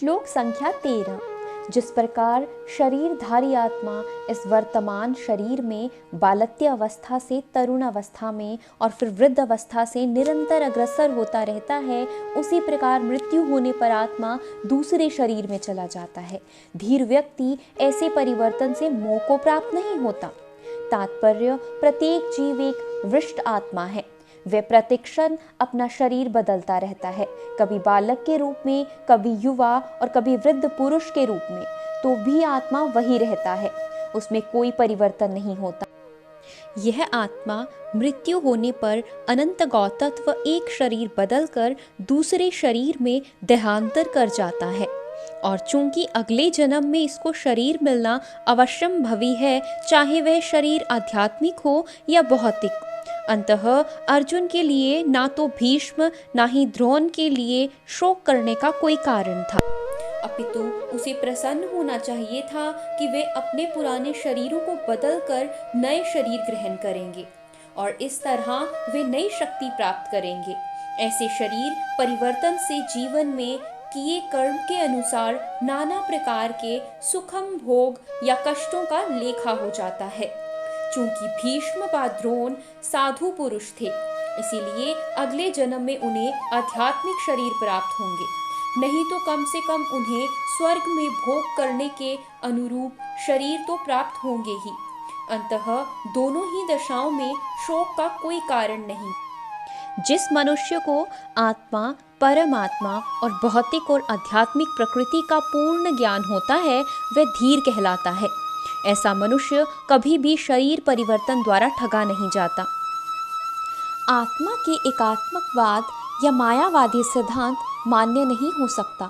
श्लोक संख्या 13। जिस प्रकार शरीरधारी आत्मा इस वर्तमान शरीर में बालत्य अवस्था से तरुण अवस्था में और फिर वृद्ध अवस्था से निरंतर अग्रसर होता रहता है, उसी प्रकार मृत्यु होने पर आत्मा दूसरे शरीर में चला जाता है। धीर व्यक्ति ऐसे परिवर्तन से मोह को प्राप्त नहीं होता। तात्पर्य, प्रत्येक जीव एक वृष्ट आत्मा है। वह प्रतिक्षण अपना शरीर बदलता रहता है, कभी बालक के रूप में, कभी युवा और कभी वृद्ध पुरुष के रूप में, तो भी आत्मा वही रहता है, उसमें कोई परिवर्तन नहीं होता। यह आत्मा मृत्यु होने पर अनंत गौतत्व एक शरीर बदलकर दूसरे शरीर में देहांतर कर जाता है, और चूंकि अगले जन्म में इसको शरीर मिलना अवश्यम भवी है, चाहे वह शरीर आध्यात्मिक हो या भौतिक। अंतः अर्जुन के लिए ना तो भीष्म ना ही द्रोण के लिए शोक करने का कोई कारण था, अपितु उसे प्रसन्न होना चाहिए था कि वे अपने पुराने शरीरों को बदलकर नए शरीर ग्रहण करेंगे और इस तरह वे नई शक्ति प्राप्त करेंगे। ऐसे शरीर परिवर्तन से जीवन में किए कर्म के अनुसार नाना प्रकार के सुखम भोग या कष्टों का लेखा हो जाता है। चूंकि भीष्म व द्रोण साधु पुरुष थे, इसीलिए अगले जन्म में उन्हें आध्यात्मिक शरीर प्राप्त होंगे, नहीं तो कम से कम उन्हें स्वर्ग में भोग करने के अनुरूप शरीर तो प्राप्त होंगे ही। अतः दोनों ही दशाओं में शोक का कोई कारण नहीं। जिस मनुष्य को आत्मा, परमात्मा और भौतिक और आध्यात्मिक प्रकृति का पूर्ण ज्ञान होता है, वह धीर कहलाता है। ऐसा मनुष्य कभी भी शरीर परिवर्तन द्वारा ठगा नहीं जाता। आत्मा के एकात्मकवाद या मायावादी सिद्धांत मान्य नहीं हो सकता,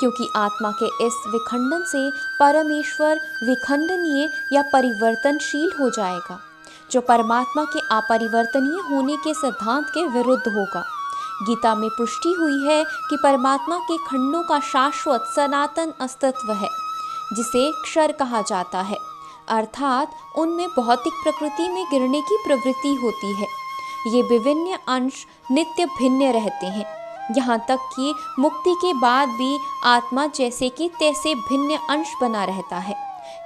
क्योंकि आत्मा के इस विखंडन से परमेश्वर विखंडनीय या परिवर्तनशील हो जाएगा, जो परमात्मा के अपरिवर्तनीय होने के सिद्धांत के विरुद्ध होगा। गीता में पुष्टि हुई है कि परमात्मा के खंडों का शाश्वत सनातन अस्तित्व है, जिसे क्षर कहा जाता है, अर्थात उनमें भौतिक प्रकृति में गिरने की प्रवृत्ति होती है। ये विभिन्न अंश नित्य भिन्न रहते हैं, यहाँ तक कि मुक्ति के बाद भी आत्मा जैसे कि तैसे भिन्न अंश बना रहता है,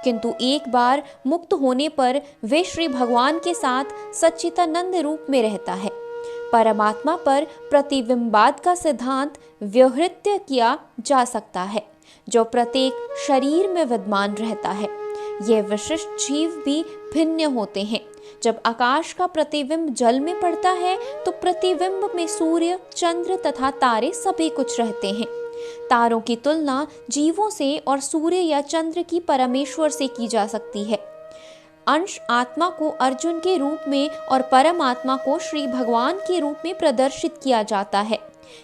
किंतु एक बार मुक्त होने पर वे श्री भगवान के साथ सच्चिदानंद रूप में रहता है। परमात्मा पर प्रतिबिंबाद का सिद्धांत व्यवहृत किया जा सकता है, जो प्रत्येक शरीर में विद्यमान रहता है। यह विशिष्ट जीव भी भिन्न होते हैं। जब आकाश का प्रतिबिंब जल में पड़ता है, तो प्रतिबिंब में सूर्य, चंद्र तथा तारे सभी कुछ रहते हैं। तारों की तुलना जीवों से और सूर्य या चंद्र की परमेश्वर से की जा सकती है। अंश आत्मा को अर्जुन के रूप में और परमात्मा को श्री भगवान के रूप में प्रदर्शित किया जाता है,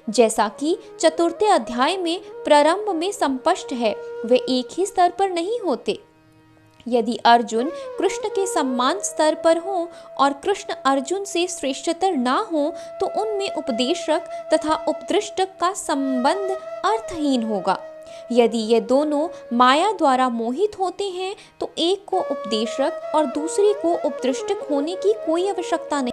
जैसा कि चतुर्थ अध्याय में प्रारंभ में स्पष्ट है। वे एक ही स्तर पर नहीं होते। यदि अर्जुन कृष्ण के समान स्तर पर हो और कृष्ण अर्जुन से श्रेष्ठतर ना हो, तो उनमें उपदेशक तथा उपदृष्टक का संबंध अर्थहीन होगा। यदि ये दोनों माया द्वारा मोहित होते हैं, तो एक को उपदेशक और दूसरे को उपदृष्टक होने की कोई आवश्यकता नहीं।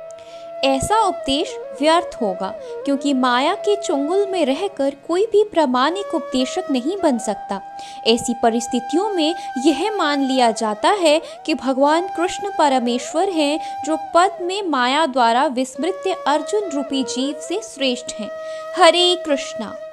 ऐसा उपदेश व्यर्थ होगा, क्योंकि माया के चुंगल में रहकर कोई भी प्रामाणिक उपदेशक नहीं बन सकता। ऐसी परिस्थितियों में यह मान लिया जाता है कि भगवान कृष्ण परमेश्वर हैं, जो पद में माया द्वारा विस्मृत अर्जुन रूपी जीव से श्रेष्ठ हैं। हरे कृष्णा।